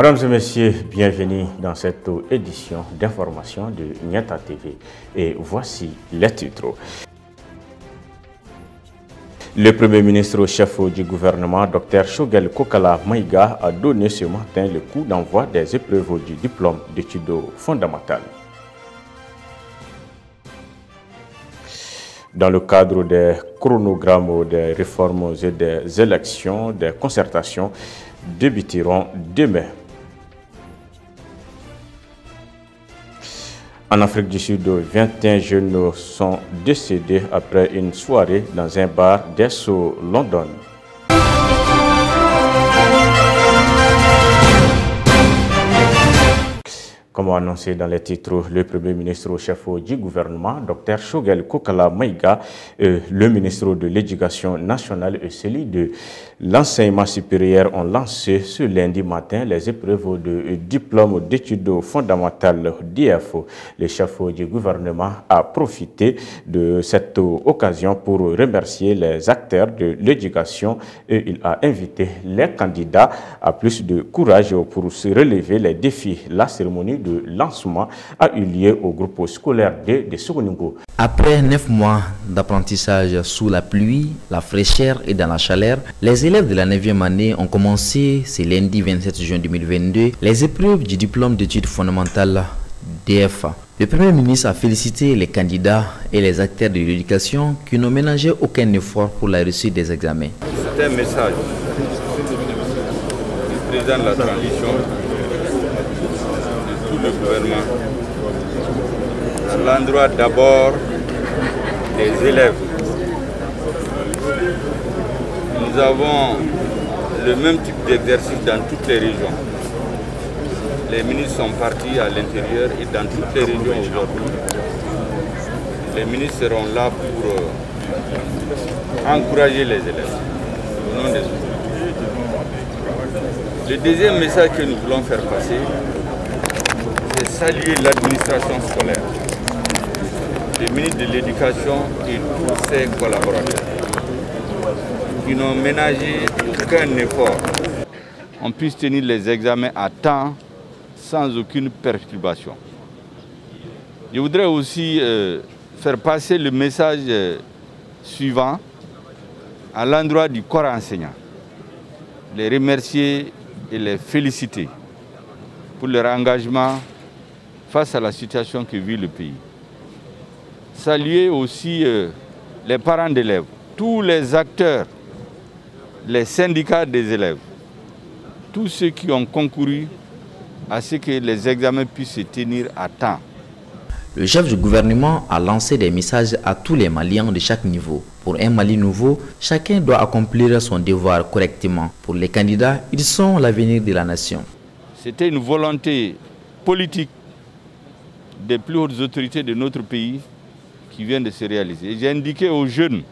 Mesdames et messieurs, bienvenue dans cette édition d'information de Niata TV. Et voici les titres. Le Premier ministre chef du gouvernement, Dr Choguel Kokala Maïga, a donné ce matin le coup d'envoi des épreuves du diplôme d'études fondamentales. Dans le cadre des chronogrammes des réformes et des élections, des concertations débuteront demain. En Afrique du Sud, 21 jeunes sont décédés après une soirée dans un bar d'Est London. Comme annoncé dans les titres, le Premier ministre chef du gouvernement, Dr Choguel Kokala Maïga, le ministre de l'Éducation nationale et celui de l'enseignement supérieur ont lancé ce lundi matin les épreuves de diplôme d'études fondamentales d'IF. Le chef du gouvernement a profité de cette occasion pour remercier les acteurs de l'éducation et il a invité les candidats à plus de courage pour se relever les défis. La cérémonie de lancement a eu lieu au groupe scolaire de Sogoningo. Après 9 mois d'apprentissage sous la pluie, la fraîcheur et dans la chaleur, les élèves de la 9e année ont commencé ce lundi 27 juin 2022 les épreuves du diplôme d'études fondamentales DFA. Le Premier ministre a félicité les candidats et les acteurs de l'éducation qui n'ont ménagé aucun effort pour la réussite des examens. C'est un message du président de la transition, de tout le gouvernement, à l'endroit d'abord des élèves. Nous avons le même type d'exercice dans toutes les régions. Les ministres sont partis à l'intérieur et dans toutes les régions aujourd'hui. Les ministres seront là pour encourager les élèves au nom des autres. Le deuxième message que nous voulons faire passer, c'est saluer l'administration scolaire, le ministre de l'Éducation et tous ses collaborateurs qui n'ont ménagé aucun effort. On puisse tenir les examens à temps sans aucune perturbation. Je voudrais aussi faire passer le message suivant à l'endroit du corps enseignant. Les remercier et les féliciter pour leur engagement face à la situation que vit le pays. Saluer aussi les parents d'élèves, tous les acteurs, les syndicats des élèves, tous ceux qui ont concouru à ce que les examens puissent se tenir à temps. Le chef du gouvernement a lancé des messages à tous les Maliens de chaque niveau. Pour un Mali nouveau, chacun doit accomplir son devoir correctement. Pour les candidats, ils sont l'avenir de la nation. C'était une volonté politique des plus hautes autorités de notre pays qui vient de se réaliser. J'ai indiqué aux jeunes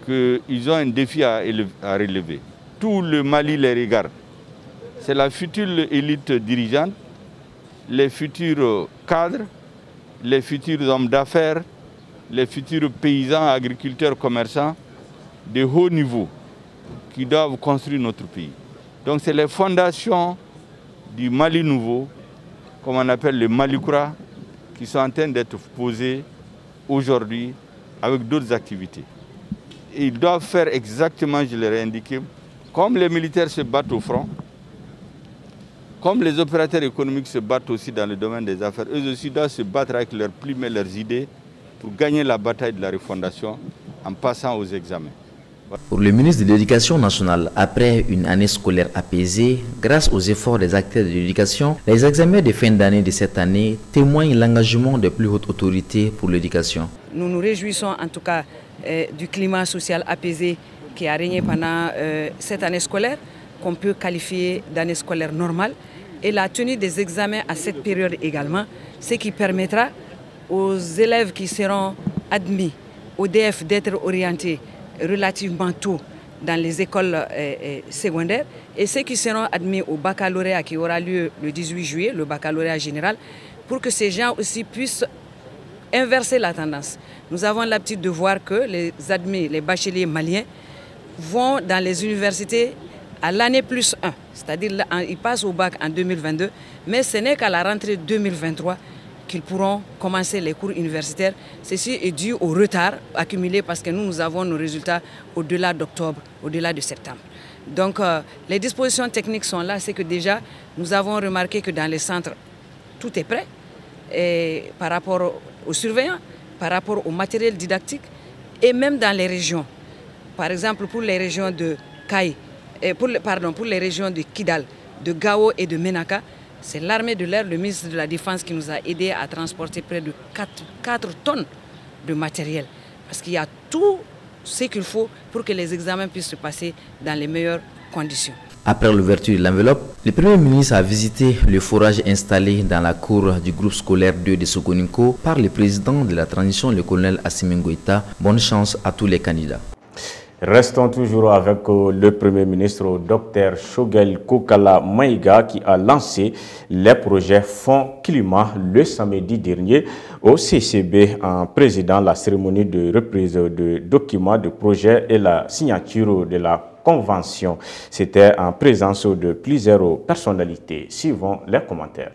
qu'ils ont un défi à relever. Tout le Mali les regarde. C'est la future élite dirigeante, les futurs cadres, les futurs hommes d'affaires, les futurs paysans, agriculteurs, commerçants de haut niveau qui doivent construire notre pays. Donc c'est les fondations du Mali nouveau, comme on appelle le Malikoura, qui sont en train d'être posées aujourd'hui avec d'autres activités. Et ils doivent faire exactement, je leur ai indiqué, comme les militaires se battent au front, comme les opérateurs économiques se battent aussi dans le domaine des affaires, eux aussi doivent se battre avec leurs plumes et leurs idées pour gagner la bataille de la refondation en passant aux examens. Pour le ministre de l'Éducation nationale, après une année scolaire apaisée, grâce aux efforts des acteurs de l'éducation, les examens de fin d'année de cette année témoignent l'engagement des plus hautes autorités pour l'éducation. Nous nous réjouissons en tout cas du climat social apaisé qui a régné pendant cette année scolaire, qu'on peut qualifier d'année scolaire normale, et la tenue des examens à cette période également, ce qui permettra aux élèves qui seront admis au DF d'être orientés relativement tôt dans les écoles secondaires, et ceux qui seront admis au baccalauréat qui aura lieu le 18 juillet, le baccalauréat général, pour que ces gens aussi puissent inverser la tendance. Nous avons l'habitude de voir que les admis, les bacheliers maliens, vont dans les universités à l'année +1, C'est-à-dire qu'ils passent au bac en 2022, mais ce n'est qu'à la rentrée 2023 qu'ils pourront commencer les cours universitaires. Ceci est dû au retard accumulé parce que nous avons nos résultats au-delà d'octobre, au-delà de septembre. Donc les dispositions techniques sont là, c'est que déjà nous avons remarqué que dans les centres, tout est prêt et par rapport aux surveillants, par rapport au matériel didactique et même dans les régions. Par exemple pour les régions de Kaï, pour les régions de Kidal, de Gao et de Menaka, c'est l'armée de l'air, le ministre de la Défense qui nous a aidés à transporter près de 4 tonnes de matériel. Parce qu'il y a tout ce qu'il faut pour que les examens puissent se passer dans les meilleures conditions. Après l'ouverture de l'enveloppe, le Premier ministre a visité le forage installé dans la cour du groupe scolaire 2 de Sokoninko par le président de la transition, le colonel Assimi Goïta. Bonne chance à tous les candidats. Restons toujours avec le Premier ministre Dr Shogel Kokala Maïga qui a lancé les projets Fonds Climat le samedi dernier au CCB en présidant la cérémonie de reprise de documents de projet et la signature de la convention. C'était en présence de plusieurs personnalités. Suivons les commentaires.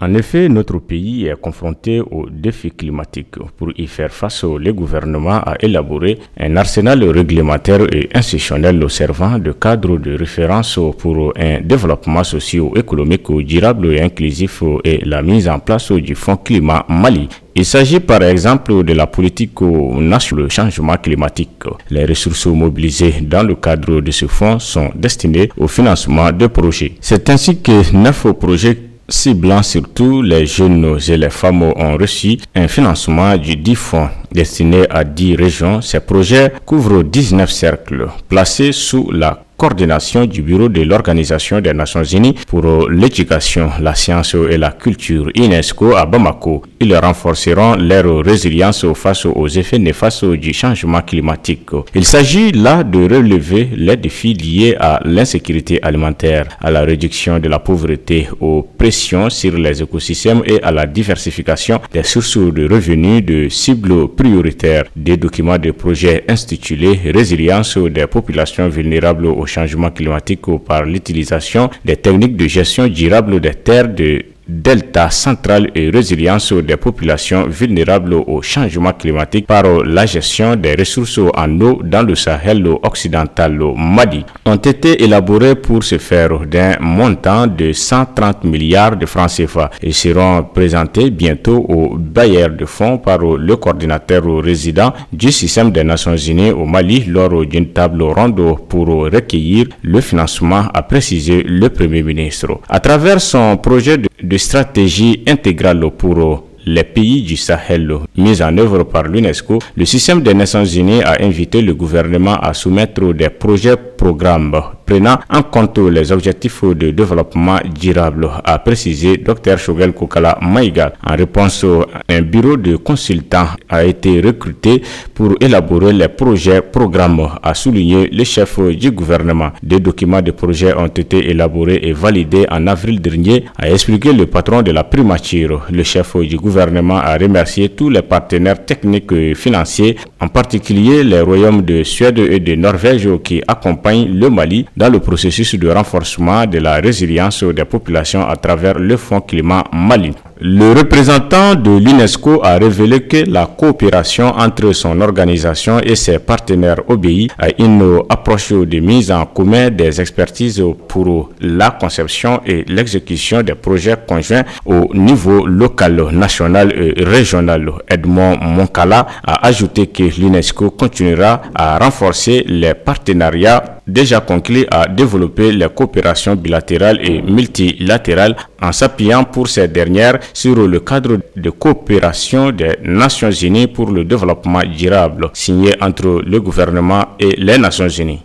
En effet, notre pays est confronté aux défis climatiques. Pour y faire face, le gouvernement a élaboré un arsenal réglementaire et institutionnel servant de cadre de référence pour un développement socio-économique durable et inclusif et la mise en place du Fonds Climat Mali. Il s'agit par exemple de la politique nationale sur le changement climatique. Les ressources mobilisées dans le cadre de ce fonds sont destinées au financement de projets. C'est ainsi que 9 projets ciblant surtout les jeunes et les femmes ont reçu un financement du 10 fonds destiné à 10 régions. Ces projets couvrent 19 cercles placés sous la coordination du Bureau de l'Organisation des Nations Unies pour l'éducation, la science et la culture UNESCO à Bamako. Ils renforceront leur résilience face aux effets néfastes du changement climatique. Il s'agit là de relever les défis liés à l'insécurité alimentaire, à la réduction de la pauvreté, aux pressions sur les écosystèmes et à la diversification des sources de revenus de cibles prioritaires. Des documents de projets intitulés « Résilience des populations vulnérables au changement climatique par l'utilisation des techniques de gestion durable des terres de Delta central et résilience des populations vulnérables au changement climatique par la gestion des ressources en eau dans le Sahel occidental Mali ont été élaborés pour ce faire d'un montant de 130 milliards de francs CFA et seront présentés bientôt aux bailleurs de fonds par le coordinateur résident du système des Nations Unies au Mali lors d'une table ronde pour recueillir le financement, a précisé le Premier ministre. À travers son projet de stratégie intégrale pour les pays du Sahel mise en œuvre par l'UNESCO, le système des Nations Unies a invité le gouvernement à soumettre des programmes prenant en compte les objectifs de développement durable, a précisé Dr Shogel Kokala Maïga. En réponse, un bureau de consultants a été recruté pour élaborer les programmes, a souligné le chef du gouvernement. Des documents de projet ont été élaborés et validés en avril dernier, a expliqué le patron de la primature. Le chef du gouvernement a remercié tous les partenaires techniques et financiers, en particulier les royaumes de Suède et de Norvège qui accompagnent le Mali dans le processus de renforcement de la résilience des populations à travers le Fonds Climat Mali. Le représentant de l'UNESCO a révélé que la coopération entre son organisation et ses partenaires obéit à une approche de mise en commun des expertises pour la conception et l'exécution des projets conjoints au niveau local, national et régional. Edmond Moncala a ajouté que l'UNESCO continuera à renforcer les partenariats déjà conclu à développer les coopérations bilatérales et multilatérales en s'appuyant pour ces dernières sur le cadre de coopération des Nations Unies pour le développement durable signé entre le gouvernement et les Nations Unies.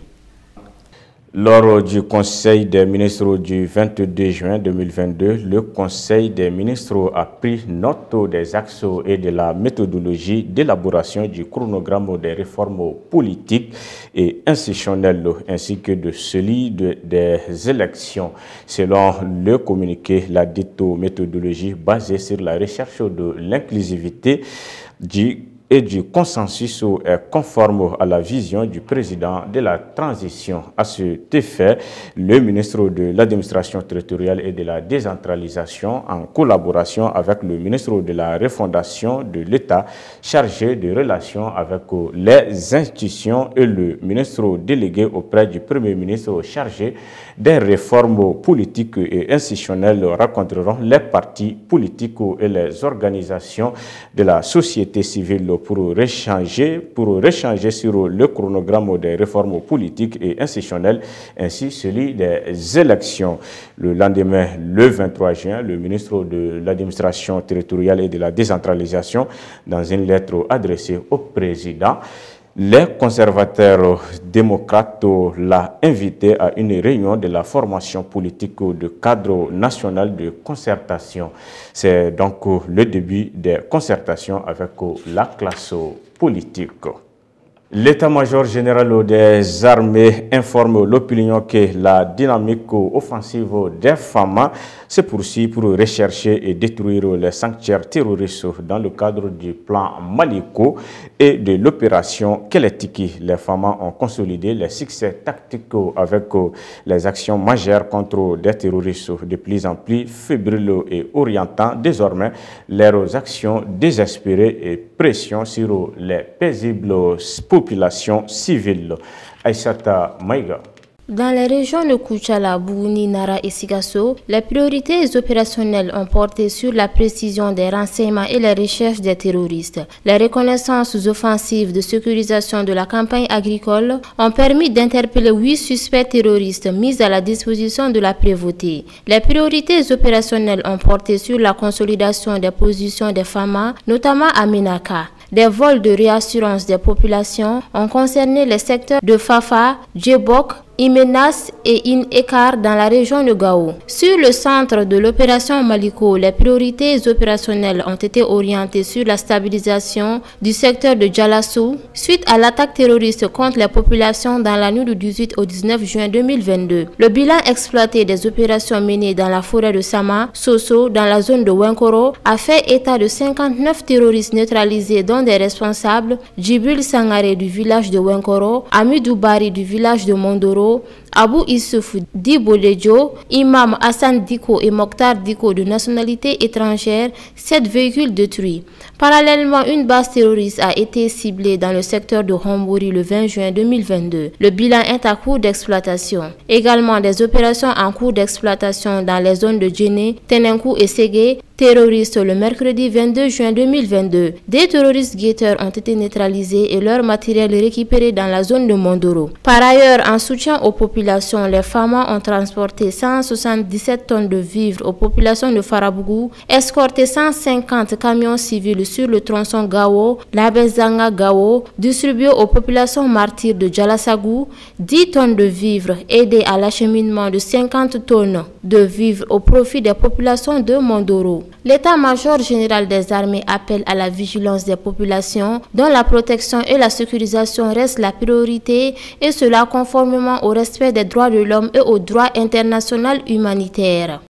Lors du Conseil des ministres du 22 juin 2022, le Conseil des ministres a pris note des axes et de la méthodologie d'élaboration du chronogramme des réformes politiques et institutionnelles, ainsi que de celui des élections. Selon le communiqué, la dite méthodologie basée sur la recherche de l'inclusivité du et du consensus est conforme à la vision du président de la transition. À cet effet, le ministre de l'administration territoriale et de la décentralisation, en collaboration avec le ministre de la refondation de l'État chargé de relations avec les institutions et le ministre délégué auprès du Premier ministre chargé des réformes politiques et institutionnelles rencontreront les partis politiques et les organisations de la société civile pour échanger sur le chronogramme des réformes politiques et institutionnelles ainsi celui des élections. Le lendemain, le 23 juin, le ministre de l'administration territoriale et de la décentralisation, dans une lettre adressée au président, les conservateurs démocrates l'ont invité à une réunion de la formation politique de cadre national de concertation. C'est donc le début des concertations avec la classe politique. L'état-major général des armées informe l'opinion que la dynamique offensive des FAMA se poursuit pour rechercher et détruire les sanctuaires terroristes dans le cadre du plan Maliko et de l'opération Keletiki. Les FAMA ont consolidé les succès tactiques avec les actions majeures contre des terroristes de plus en plus fébriles et orientant désormais leurs actions désespérées et pression sur les paisibles population civile. Aïssata Maïga. Dans les régions de Kuchala, Bougouni, Nara et Sigasso, les priorités opérationnelles ont porté sur la précision des renseignements et la recherche des terroristes. Les reconnaissances offensives de sécurisation de la campagne agricole ont permis d'interpeller 8 suspects terroristes mis à la disposition de la prévôté. Les priorités opérationnelles ont porté sur la consolidation des positions des FAMA, notamment à Menaka. Des vols de réassurance des populations ont concerné les secteurs de Fafa, Djebok, Imenas et In-Ekar dans la région de Gao. Sur le centre de l'opération Maliko, les priorités opérationnelles ont été orientées sur la stabilisation du secteur de Djalassou suite à l'attaque terroriste contre les populations dans la nuit du 18 au 19 juin 2022. Le bilan exploité des opérations menées dans la forêt de Sama, Soso, dans la zone de Wenkoro, a fait état de 59 terroristes neutralisés dont des responsables Djibril Sangare du village de Wenkoro, Amidou Bari du village de Mondoro, Abou Issouf Dibolejo, Imam Hassan Diko et Mokhtar Diko de nationalité étrangère, 7 véhicules détruits. Parallèlement, une base terroriste a été ciblée dans le secteur de Hombouri le 20 juin 2022. Le bilan est à cours d'exploitation. Également des opérations en cours d'exploitation dans les zones de Djéné, Tenenkou et Ségué, terroristes le mercredi 22 juin 2022. Des terroristes guetteurs ont été neutralisés et leur matériel récupéré dans la zone de Mondoro. Par ailleurs, en soutien aux populations, les FAMA ont transporté 177 tonnes de vivres aux populations de Farabougou, escorté 150 camions civils sur le tronçon Gao, Labezanga Gao, distribué aux populations martyres de Djalassagou, 10 tonnes de vivres, aidé à l'acheminement de 50 tonnes de vivres au profit des populations de Mondoro. L'état-major général des armées appelle à la vigilance des populations dont la protection et la sécurisation restent la priorité et cela conformément au respect des droits de l'homme et au droit international humanitaire.